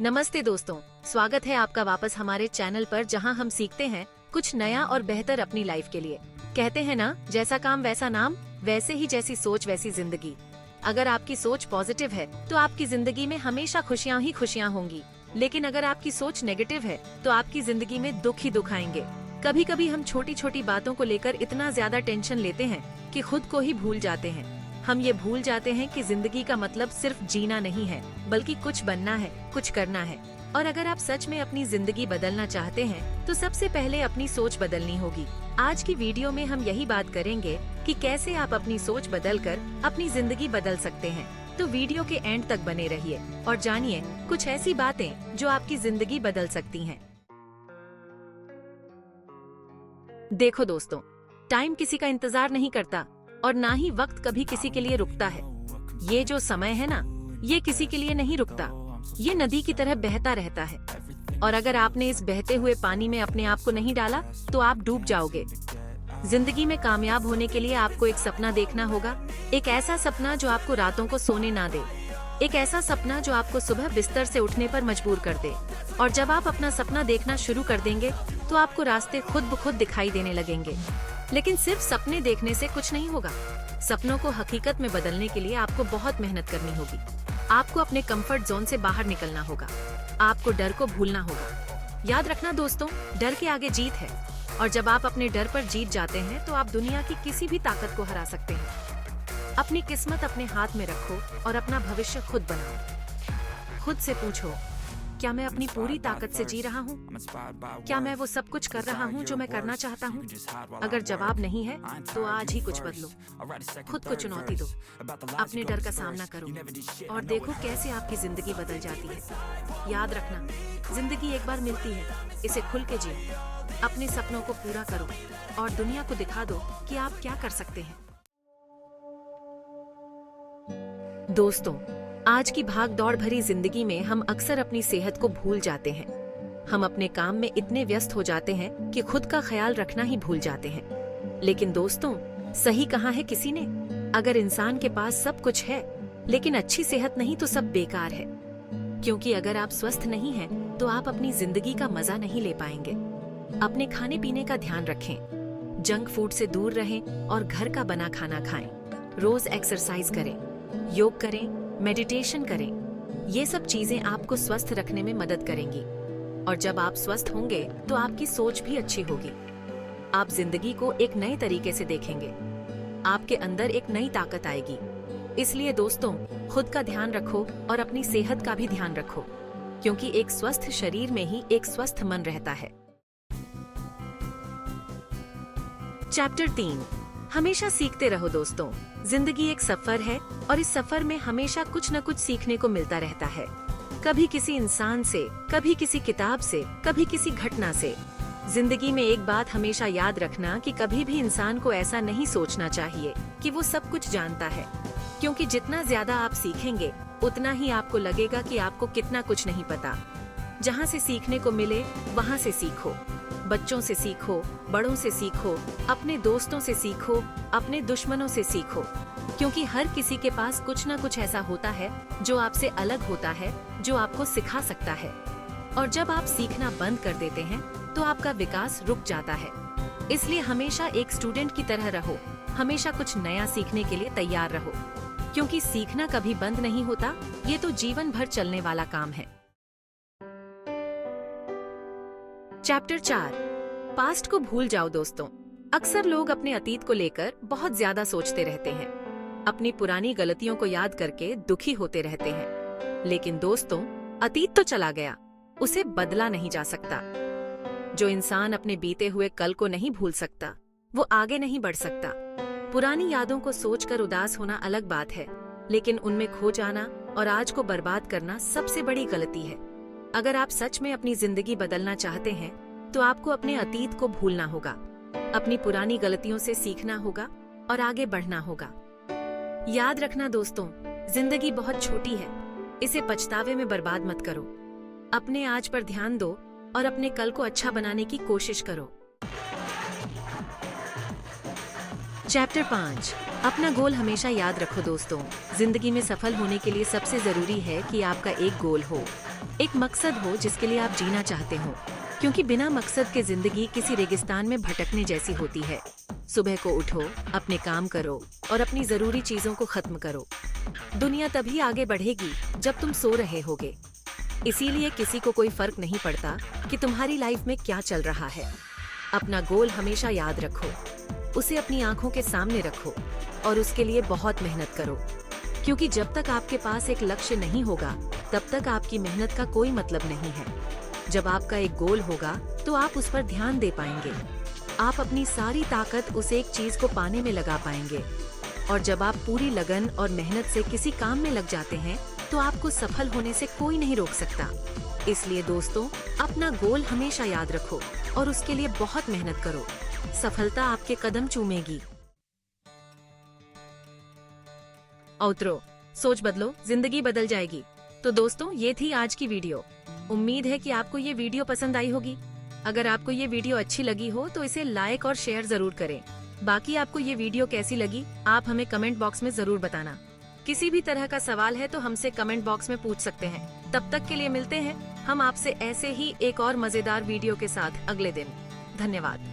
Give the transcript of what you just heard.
नमस्ते दोस्तों, स्वागत है आपका वापस हमारे चैनल पर, जहां हम सीखते हैं कुछ नया और बेहतर अपनी लाइफ के लिए। कहते हैं ना, जैसा काम वैसा नाम, वैसे ही जैसी सोच वैसी जिंदगी। अगर आपकी सोच पॉजिटिव है तो आपकी जिंदगी में हमेशा खुशियां ही खुशियां होंगी, लेकिन अगर आपकी सोच नेगेटिव है तो आपकी जिंदगी में दुख ही दुख आएंगे। कभी कभी हम छोटी छोटी बातों को लेकर इतना ज्यादा टेंशन लेते हैं कि खुद को ही भूल जाते हैं। हम ये भूल जाते हैं कि जिंदगी का मतलब सिर्फ जीना नहीं है, बल्कि कुछ बनना है, कुछ करना है। और अगर आप सच में अपनी जिंदगी बदलना चाहते हैं तो सबसे पहले अपनी सोच बदलनी होगी। आज की वीडियो में हम यही बात करेंगे कि कैसे आप अपनी सोच बदलकर अपनी जिंदगी बदल सकते हैं। तो वीडियो के एंड तक बने रहिए और जानिए कुछ ऐसी बातें जो आपकी जिंदगी बदल सकती हैं। देखो दोस्तों, टाइम किसी का इंतजार नहीं करता और ना ही वक्त कभी किसी के लिए रुकता है। ये जो समय है ना, ये किसी के लिए नहीं रुकता, ये नदी की तरह बहता रहता है। और अगर आपने इस बहते हुए पानी में अपने आप को नहीं डाला तो आप डूब जाओगे। जिंदगी में कामयाब होने के लिए आपको एक सपना देखना होगा, एक ऐसा सपना जो आपको रातों को सोने ना दे, एक ऐसा सपना जो आपको सुबह बिस्तर से उठने पर मजबूर कर दे। और जब आप अपना सपना देखना शुरू कर देंगे तो आपको रास्ते खुद ब खुद दिखाई देने लगेंगे। लेकिन सिर्फ सपने देखने से कुछ नहीं होगा। सपनों को हकीकत में बदलने के लिए आपको बहुत मेहनत करनी होगी। आपको अपने कंफर्ट जोन से बाहर निकलना होगा। आपको डर को भूलना होगा। याद रखना दोस्तों, डर के आगे जीत है। और जब आप अपने डर पर जीत जाते हैं तो आप दुनिया की किसी भी ताकत को हरा सकते हैं। अपनी किस्मत अपने हाथ में रखो और अपना भविष्य खुद बनाओ। खुद से पूछो, क्या मैं अपनी पूरी ताकत से जी रहा हूँ? क्या मैं वो सब कुछ कर रहा हूँ जो मैं करना चाहता हूँ? अगर जवाब नहीं है तो आज ही कुछ बदलो। खुद को चुनौती दो, अपने डर का सामना करो और देखो कैसे आपकी जिंदगी बदल जाती है। याद रखना, जिंदगी एक बार मिलती है, इसे खुल के जियो। अपने सपनों को पूरा करो और दुनिया को दिखा दो कि आप क्या कर सकते हैं। दोस्तों, आज की भाग दौड़ भरी जिंदगी में हम अक्सर अपनी सेहत को भूल जाते हैं। हम अपने काम में इतने व्यस्त हो जाते हैं कि खुद का ख्याल रखना ही भूल जाते हैं। लेकिन दोस्तों, सही कहा है किसी ने, अगर इंसान के पास सब कुछ है लेकिन अच्छी सेहत नहीं तो सब बेकार है। क्योंकि अगर आप स्वस्थ नहीं हैं तो आप अपनी जिंदगी का मजा नहीं ले पाएंगे। अपने खाने पीने का ध्यान रखें, जंक फूड से दूर रहें और घर का बना खाना खाएं। रोज एक्सरसाइज करें, योग करें, मेडिटेशन करें। ये सब चीजें आपको स्वस्थ रखने में मदद करेंगी। और जब आप स्वस्थ होंगे तो आपकी सोच भी अच्छी होगी। आप जिंदगी को एक नए तरीके से देखेंगे। आपके अंदर एक नई ताकत आएगी। इसलिए दोस्तों, खुद का ध्यान रखो और अपनी सेहत का भी ध्यान रखो, क्योंकि एक स्वस्थ शरीर में ही एक स्वस्थ मन रहता है। चैप्टर 3, हमेशा सीखते रहो दोस्तों। जिंदगी एक सफर है और इस सफर में हमेशा कुछ न कुछ सीखने को मिलता रहता है। कभी किसी इंसान से, कभी किसी किताब से, कभी किसी घटना से। जिंदगी में एक बात हमेशा याद रखना कि कभी भी इंसान को ऐसा नहीं सोचना चाहिए कि वो सब कुछ जानता है, क्योंकि जितना ज्यादा आप सीखेंगे उतना ही आपको लगेगा कि आपको कितना कुछ नहीं पता। जहाँ से सीखने को मिले वहाँ से सीखो। बच्चों से सीखो, बड़ों से सीखो, अपने दोस्तों से सीखो, अपने दुश्मनों से सीखो, क्योंकि हर किसी के पास कुछ ना कुछ ऐसा होता है जो आपसे अलग होता है, जो आपको सिखा सकता है। और जब आप सीखना बंद कर देते हैं तो आपका विकास रुक जाता है। इसलिए हमेशा एक स्टूडेंट की तरह रहो, हमेशा कुछ नया सीखने के लिए तैयार रहो, क्योंकि सीखना कभी बंद नहीं होता। ये तो जीवन भर चलने वाला काम है। चैप्टर 4, पास्ट को भूल जाओ दोस्तों। अक्सर लोग अपने अतीत को लेकर बहुत ज्यादा सोचते रहते हैं, अपनी पुरानी गलतियों को याद करके दुखी होते रहते हैं। लेकिन दोस्तों, अतीत तो चला गया, उसे बदला नहीं जा सकता। जो इंसान अपने बीते हुए कल को नहीं भूल सकता, वो आगे नहीं बढ़ सकता। पुरानी यादों को सोचकर उदास होना अलग बात है, लेकिन उनमें खो जाना और आज को बर्बाद करना सबसे बड़ी गलती है। अगर आप सच में अपनी जिंदगी बदलना चाहते हैं तो आपको अपने अतीत को भूलना होगा, अपनी पुरानी गलतियों से सीखना होगा और आगे बढ़ना होगा। याद रखना दोस्तों, जिंदगी बहुत छोटी है, इसे पछतावे में बर्बाद मत करो। अपने आज पर ध्यान दो और अपने कल को अच्छा बनाने की कोशिश करो। चैप्टर 5, अपना गोल हमेशा याद रखो दोस्तों। जिंदगी में सफल होने के लिए सबसे जरूरी है कि आपका एक गोल हो, एक मकसद हो जिसके लिए आप जीना चाहते हो, क्योंकि बिना मकसद के जिंदगी किसी रेगिस्तान में भटकने जैसी होती है। सुबह को उठो, अपने काम करो और अपनी जरूरी चीजों को खत्म करो। दुनिया तभी आगे बढ़ेगी जब तुम सो रहे होगे। इसीलिए किसी को कोई फर्क नहीं पड़ता कि तुम्हारी लाइफ में क्या चल रहा है। अपना गोल हमेशा याद रखो, उसे अपनी आंखों के सामने रखो और उसके लिए बहुत मेहनत करो, क्योंकि जब तक आपके पास एक लक्ष्य नहीं होगा तब तक आपकी मेहनत का कोई मतलब नहीं है। जब आपका एक गोल होगा तो आप उस पर ध्यान दे पाएंगे, आप अपनी सारी ताकत उस एक चीज को पाने में लगा पाएंगे। और जब आप पूरी लगन और मेहनत से किसी काम में लग जाते हैं तो आपको सफल होने से कोई नहीं रोक सकता। इसलिए दोस्तों, अपना गोल हमेशा याद रखो और उसके लिए बहुत मेहनत करो। सफलता आपके कदम चूमेगी। उतरो, सोच बदलो, जिंदगी बदल जाएगी। तो दोस्तों, ये थी आज की वीडियो। उम्मीद है कि आपको ये वीडियो पसंद आई होगी। अगर आपको ये वीडियो अच्छी लगी हो तो इसे लाइक और शेयर जरूर करें। बाकी आपको ये वीडियो कैसी लगी आप हमें कमेंट बॉक्स में जरूर बताना। किसी भी तरह का सवाल है तो हमसे कमेंट बॉक्स में पूछ सकते हैं। तब तक के लिए मिलते हैं हम आपसे ऐसे ही एक और मजेदार वीडियो के साथ अगले दिन। धन्यवाद।